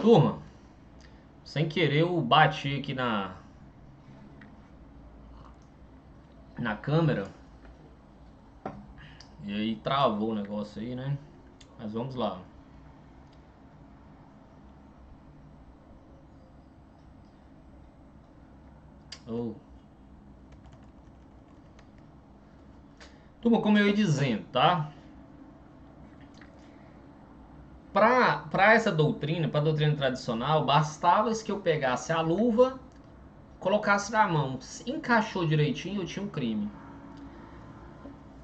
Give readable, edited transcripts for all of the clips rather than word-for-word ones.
Turma, sem querer eu bati aqui na câmera e aí travou o negócio aí, né? Mas vamos lá. Oh. Turma, como eu ia dizendo, tá? Para essa doutrina, para a doutrina tradicional, bastava que eu pegasse a luva, colocasse na mão, se encaixou direitinho, eu tinha um crime.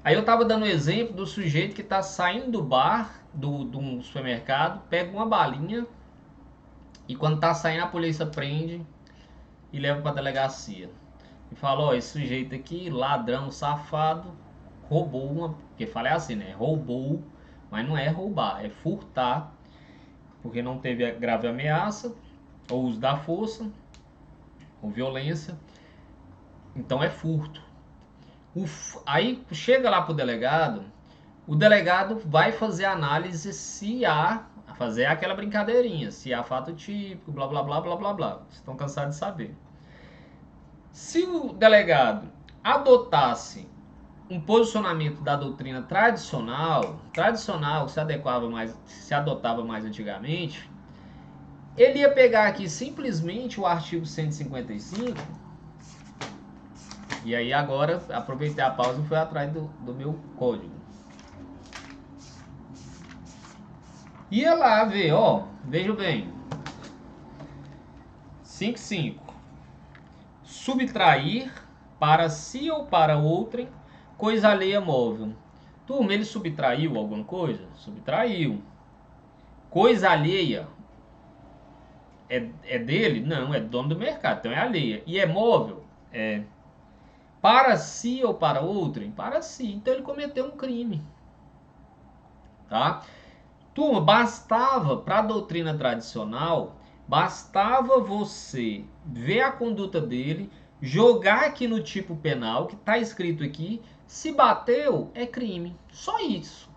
Aí eu tava dando o exemplo do sujeito que tá saindo do bar, do supermercado, pega uma balinha e quando tá saindo a polícia prende e leva pra delegacia. E fala, ó, esse sujeito aqui, ladrão, safado, roubou uma... Porque fala assim, né? Roubou, mas não é roubar, é furtar, porque não teve a grave ameaça, ou uso da força, ou violência. Então é furto. Aí chega lá pro delegado, o delegado vai fazer a análise se há, fazer aquela brincadeirinha, se há fato típico, blá blá blá blá blá blá. Vocês estão cansados de saber. Se o delegado adotasse um posicionamento da doutrina tradicional se adotava mais antigamente, ele ia pegar aqui simplesmente o artigo 155 e aí agora aproveitei a pausa e fui atrás do meu código. Ia lá ver, ó, veja bem. 5.5. Subtrair para si ou para outrem coisa alheia móvel. Turma, ele subtraiu alguma coisa? Subtraiu. Coisa alheia é dele? Não, é dono do mercado, então é alheia. E é móvel? É. Para si ou para outrem? Para si. Então ele cometeu um crime. Tá? Turma, bastava, para a doutrina tradicional, bastava você ver a conduta dele, jogar aqui no tipo penal, que está escrito aqui, se bateu, é crime. Só isso.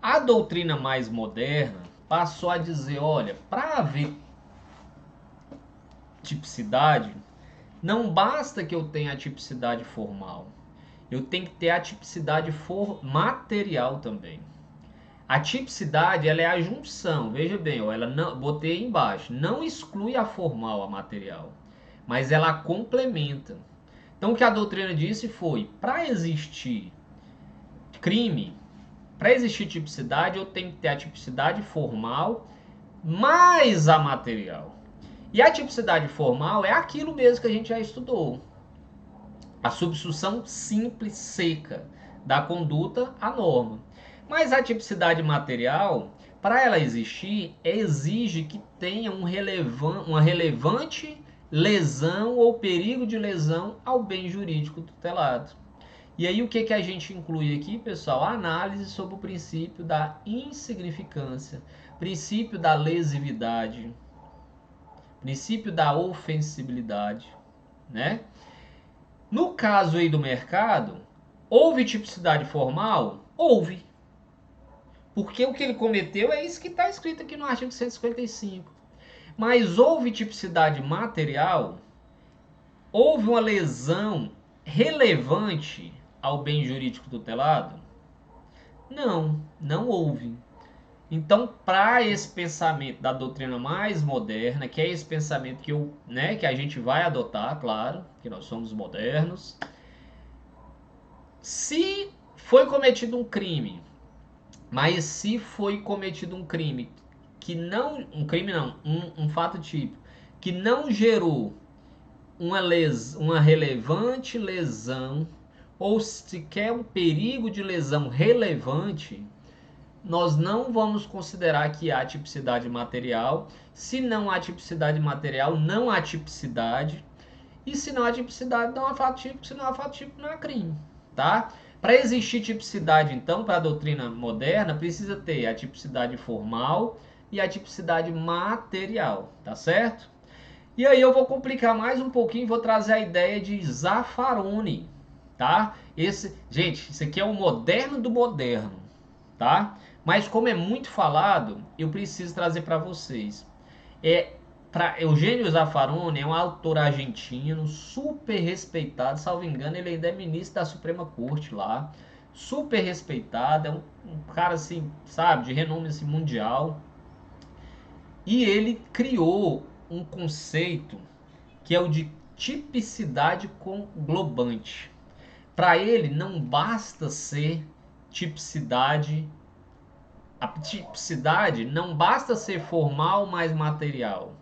A doutrina mais moderna passou a dizer, olha, para haver tipicidade, não basta que eu tenha a tipicidade formal. Eu tenho que ter a tipicidade material também. A tipicidade, ela é a junção, veja bem, ó, ela não, botei embaixo, não exclui a formal, a material, mas ela complementa. Então o que a doutrina disse foi, para existir crime, para existir tipicidade, eu tenho que ter a tipicidade formal mais a material. E a tipicidade formal é aquilo mesmo que a gente já estudou. A subsunção simples, seca, da conduta à norma. Mas a tipicidade material, para ela existir, exige que tenha uma relevante lesão ou perigo de lesão ao bem jurídico tutelado. E aí o que a gente inclui aqui, pessoal? A análise sobre o princípio da insignificância, princípio da lesividade, princípio da ofensibilidade, né? No caso aí do mercado, houve tipicidade formal? Houve. Porque o que ele cometeu é isso que está escrito aqui no artigo 155. Mas houve tipicidade material? Houve uma lesão relevante ao bem jurídico tutelado? Não, não houve. Então, para esse pensamento da doutrina mais moderna, que é esse pensamento que a gente vai adotar, claro, que nós somos modernos, se foi cometido um crime, mas se foi cometido um crime que não, um fato típico, que não gerou uma relevante lesão, ou sequer um perigo de lesão relevante, nós não vamos considerar que há tipicidade material. Se não há tipicidade material, não há tipicidade. E se não há tipicidade, não há fato típico. Se não há fato típico, não há crime. Tá? Para existir tipicidade, então, para a doutrina moderna, precisa ter a tipicidade formal e a tipicidade material. Tá certo? E aí eu vou complicar mais um pouquinho, vou trazer a ideia de Zaffaroni. Tá? Gente, isso aqui é o moderno do moderno. Tá? Mas como é muito falado, eu preciso trazer para vocês. Eugênio Zaffaroni é um autor argentino, super respeitado, salvo engano, ele ainda é ministro da Suprema Corte lá, super respeitado, é um cara assim, sabe, de renome assim, mundial. E ele criou um conceito que é o de tipicidade conglobante. Para ele, não basta ser tipicidade. A tipicidade não basta ser formal mais material.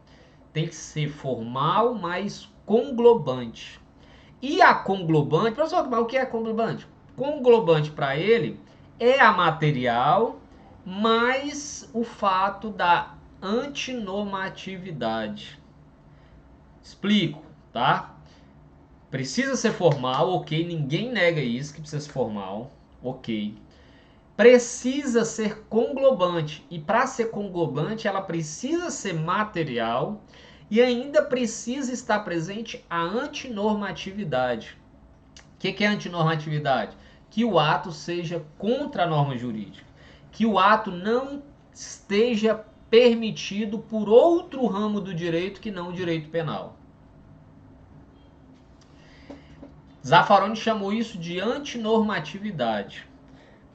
Tem que ser formal mais conglobante. E a conglobante, professor, mas o que é conglobante? Conglobante para ele é a material mais o fato da antinormatividade. Explico, tá? Precisa ser formal, ok, ninguém nega isso, que precisa ser formal, ok. Precisa ser conglobante, e para ser conglobante ela precisa ser material e ainda precisa estar presente a antinormatividade. O que é antinormatividade? Que o ato seja contra a norma jurídica, que o ato não esteja permitido por outro ramo do direito que não o direito penal. Zaffaroni chamou isso de antinormatividade.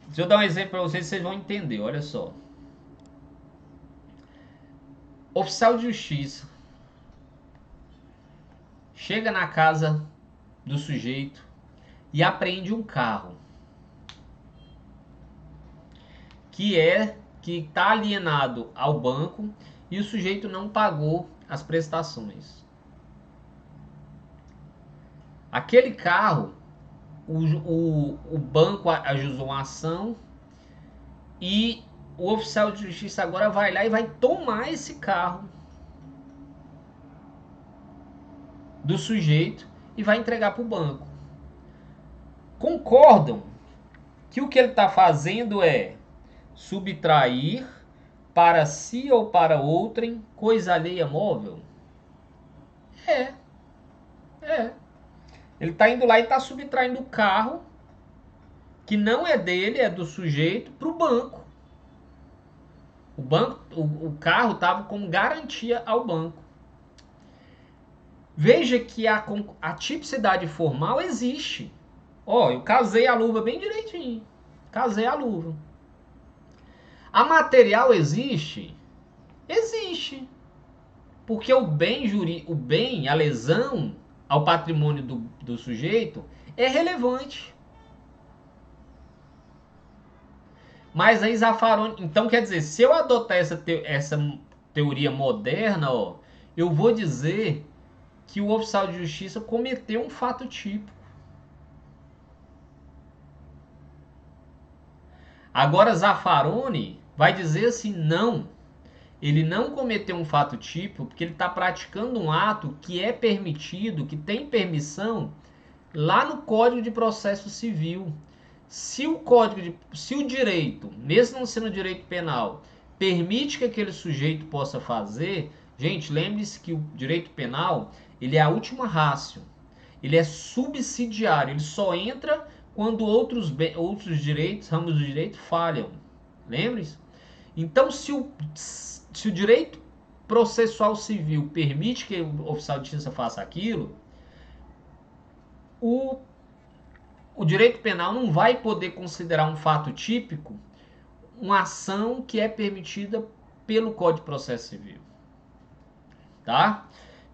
Se eu dar um exemplo para vocês, vocês vão entender. Olha só. Oficial de justiça chega na casa do sujeito e apreende um carro que está alienado ao banco e o sujeito não pagou as prestações. Aquele carro, o banco ajuizou uma ação e o oficial de justiça agora vai lá e vai tomar esse carro do sujeito e vai entregar para o banco. Concordam que o que ele está fazendo é subtrair para si ou para outrem coisa alheia móvel? É, é. Ele está indo lá e está subtraindo o carro, que não é dele, é do sujeito, para o banco. O carro estava como garantia ao banco. Veja que a tipicidade formal existe. Ó, eu casei a luva bem direitinho. Casei a luva. A material existe? Existe. Porque o bem, a lesão ao patrimônio do sujeito é relevante. Mas aí Zaffaroni... Então, quer dizer, se eu adotar essa teoria moderna, ó, eu vou dizer que o oficial de justiça cometeu um fato típico. Agora Zaffaroni vai dizer assim, não, ele não cometeu um fato típico porque ele está praticando um ato que é permitido, que tem permissão lá no Código de Processo Civil. Se o direito, mesmo não sendo direito penal, permite que aquele sujeito possa fazer, gente, lembre-se que o direito penal, ele é a última ratio. Ele é subsidiário, ele só entra quando outros direitos, ramos do direito falham. Lembre-se? Então, se o direito processual civil permite que o oficial de justiça faça aquilo, o direito penal não vai poder considerar um fato típico uma ação que é permitida pelo Código de Processo Civil. Tá?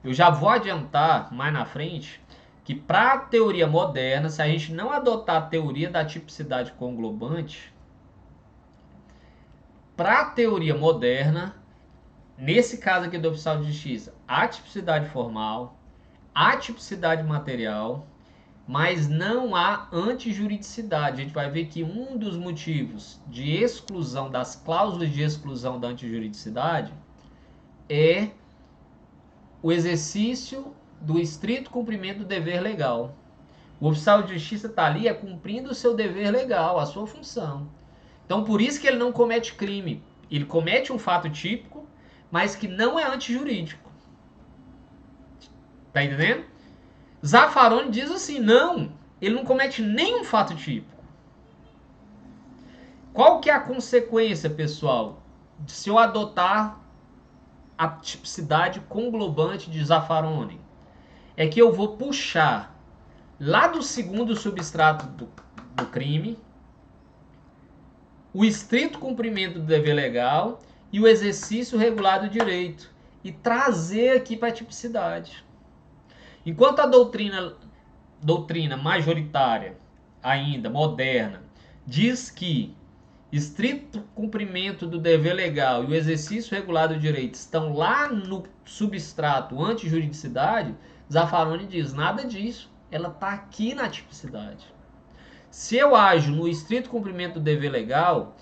Eu já vou adiantar mais na frente que para a teoria moderna, se a gente não adotar a teoria da tipicidade conglobante, para a teoria moderna, nesse caso aqui do oficial de justiça, a tipicidade formal, a tipicidade material, mas não há antijuridicidade. A gente vai ver que um dos motivos de exclusão, das cláusulas de exclusão da antijuridicidade, é o exercício do estrito cumprimento do dever legal. O oficial de justiça está ali cumprindo o seu dever legal, a sua função. Então, por isso que ele não comete crime. Ele comete um fato típico, mas que não é antijurídico. Tá entendendo? Zaffaroni diz assim, não, ele não comete nenhum fato típico. Qual que é a consequência, pessoal, se eu adotar a tipicidade conglobante de Zaffaroni? É que eu vou puxar lá do segundo substrato do crime o estrito cumprimento do dever legal e o exercício regular do direito e trazer aqui para a tipicidade. Enquanto a doutrina majoritária, ainda moderna, diz que estrito cumprimento do dever legal e o exercício regular do direito estão lá no substrato antijuridicidade, Zaffaroni diz nada disso. Ela está aqui na tipicidade. Se eu ajo no estrito cumprimento do dever legal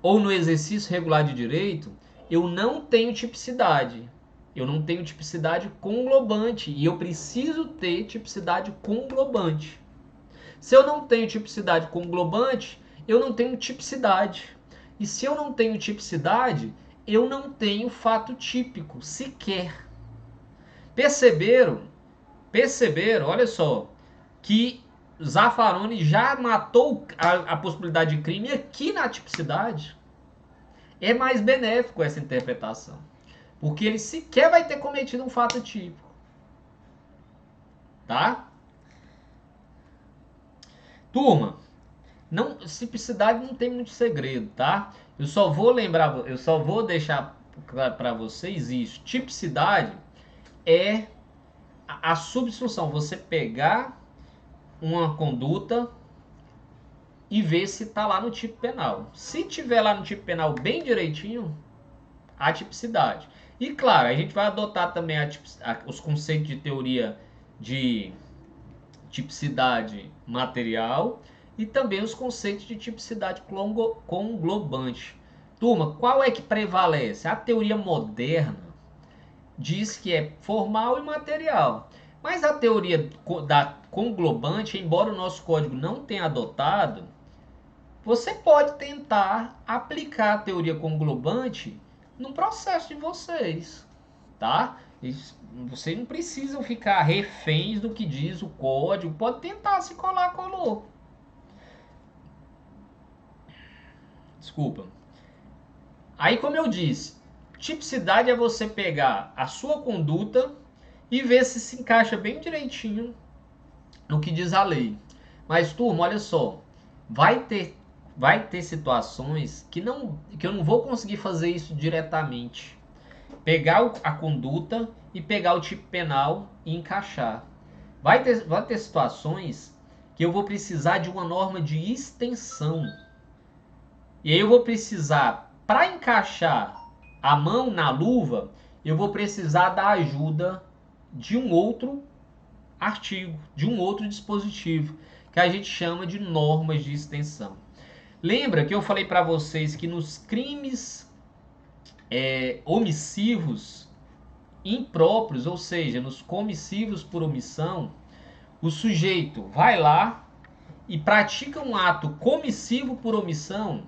ou no exercício regular de direito, eu não tenho tipicidade. Eu não tenho tipicidade conglobante e eu preciso ter tipicidade conglobante. Se eu não tenho tipicidade conglobante, eu não tenho tipicidade. E se eu não tenho tipicidade, eu não tenho fato típico sequer. Perceberam, olha só, que Zaffaroni já matou a possibilidade de crime aqui na tipicidade? É mais benéfico essa interpretação. Porque ele sequer vai ter cometido um fato típico. Tá? Turma, tipicidade não tem muito segredo, tá? Eu só vou deixar para vocês isso. Tipicidade é a substituição. Você pegar uma conduta e ver se está lá no tipo penal. Se tiver lá no tipo penal bem direitinho, a tipicidade. E claro, a gente vai adotar também os conceitos de teoria de tipicidade material e também os conceitos de tipicidade conglobante. Turma, qual é que prevalece? A teoria moderna diz que é formal e material. Mas a teoria da conglobante, embora o nosso código não tenha adotado, você pode tentar aplicar a teoria conglobante no processo de vocês, tá? Vocês não precisam ficar reféns do que diz o código, pode tentar se colar, colou. Desculpa. Aí, como eu disse, tipicidade é você pegar a sua conduta e ver se se encaixa bem direitinho no que diz a lei. Mas, turma, olha só, vai ter situações que eu não vou conseguir fazer isso diretamente. Pegar a conduta e pegar o tipo penal e encaixar. Vai ter situações que eu vou precisar de uma norma de extensão. E aí eu vou precisar, para encaixar a mão na luva, eu vou precisar da ajuda de um outro artigo, de um outro dispositivo, que a gente chama de normas de extensão. Lembra que eu falei para vocês que nos crimes omissivos impróprios, ou seja, nos comissivos por omissão, o sujeito vai lá e pratica um ato comissivo por omissão.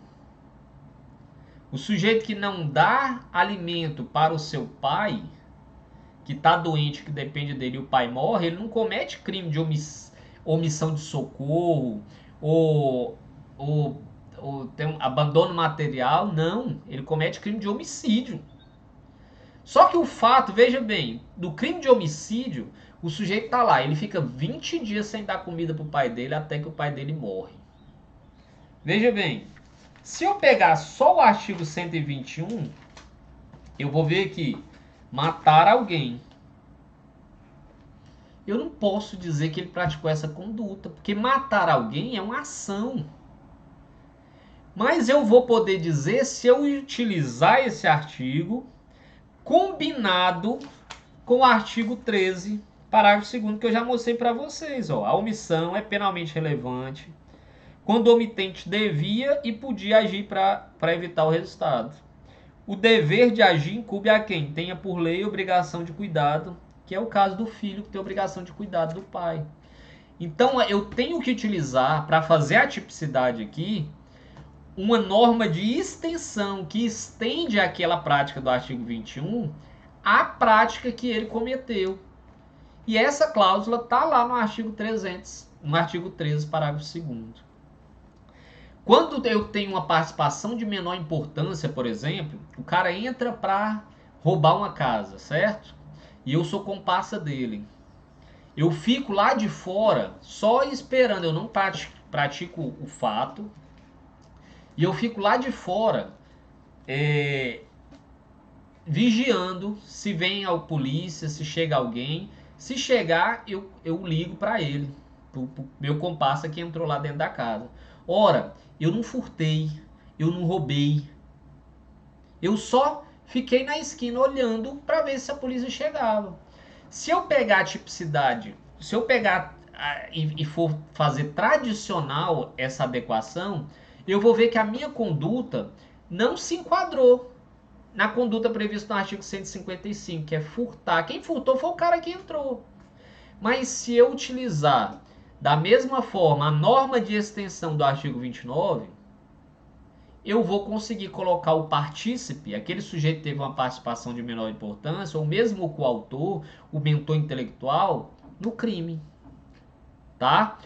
O sujeito que não dá alimento para o seu pai, que está doente, que depende dele, e o pai morre, ele não comete crime de omissão de socorro ou tem um abandono material, não. Ele comete crime de homicídio. Só que o fato, veja bem, do crime de homicídio, o sujeito tá lá, ele fica 20 dias sem dar comida pro pai dele até que o pai dele morre. Veja bem, se eu pegar só o artigo 121, eu vou ver aqui, matar alguém. Eu não posso dizer que ele praticou essa conduta, porque matar alguém é uma ação. Mas eu vou poder dizer se eu utilizar esse artigo combinado com o artigo 13, parágrafo 2º, que eu já mostrei para vocês. Ó. A omissão é penalmente relevante quando o omitente devia e podia agir para evitar o resultado. O dever de agir incumbe a quem tenha por lei obrigação de cuidado, que é o caso do filho que tem obrigação de cuidado do pai. Então eu tenho que utilizar, para fazer a tipicidade aqui, uma norma de extensão que estende aquela prática do artigo 21 à prática que ele cometeu. E essa cláusula está lá no artigo 300, no artigo 13, parágrafo 2º. Quando eu tenho uma participação de menor importância, por exemplo, o cara entra para roubar uma casa, certo? E eu sou comparsa dele. Eu fico lá de fora só esperando, eu não pratico o fato, e eu fico lá de fora vigiando se vem a polícia, se chega alguém. Se chegar, eu ligo para ele, pro meu comparsa que entrou lá dentro da casa. Ora, eu não furtei, eu não roubei, eu só fiquei na esquina olhando para ver se a polícia chegava. Se eu pegar a tipicidade, se eu pegar e for fazer tradicional essa adequação, eu vou ver que a minha conduta não se enquadrou na conduta prevista no artigo 155, que é furtar. Quem furtou foi o cara que entrou. Mas se eu utilizar da mesma forma a norma de extensão do artigo 29, eu vou conseguir colocar o partícipe, aquele sujeito que teve uma participação de menor importância, ou mesmo o coautor, o mentor intelectual, no crime. Tá?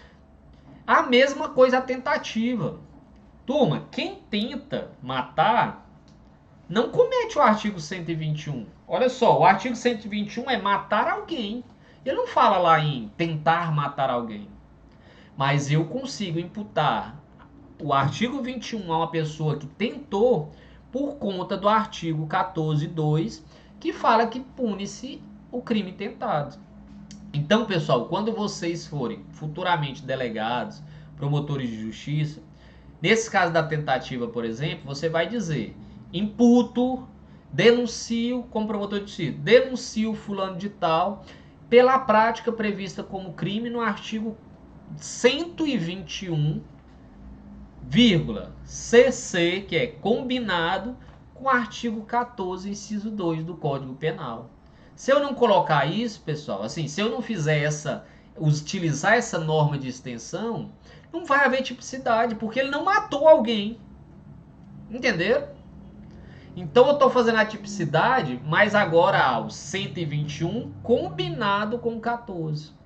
A mesma coisa a tentativa. Turma, quem tenta matar não comete o artigo 121. Olha só, o artigo 121 é matar alguém. Ele não fala lá em tentar matar alguém. Mas eu consigo imputar o artigo 21 a uma pessoa que tentou por conta do artigo 14.2, que fala que pune-se o crime tentado. Então, pessoal, quando vocês forem futuramente delegados, promotores de justiça, nesse caso da tentativa, por exemplo, você vai dizer: imputo, denuncio como promotor de justiça, denuncio fulano de tal pela prática prevista como crime no artigo 121, CC, que é combinado com o artigo 14, inciso 2 do Código Penal. Se eu não colocar isso, pessoal, assim, se eu não fizer utilizar essa norma de extensão, não vai haver tipicidade, porque ele não matou alguém. Entenderam? Então eu estou fazendo a tipicidade, mas agora ao 121 combinado com o 14.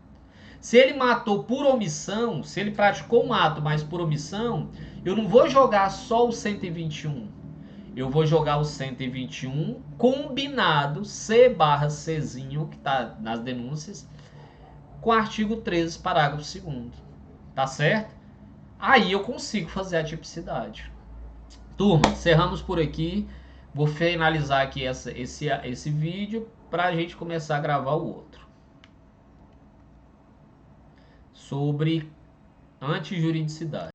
Se ele matou por omissão, se ele praticou um ato, mas por omissão, eu não vou jogar só o 121. Eu vou jogar o 121 combinado, C/Czinho, que está nas denúncias, com o artigo 13, parágrafo 2º. Tá certo? Aí eu consigo fazer a tipicidade. Turma, encerramos por aqui. Vou finalizar aqui esse vídeo para a gente começar a gravar o outro. Sobre antijuridicidade.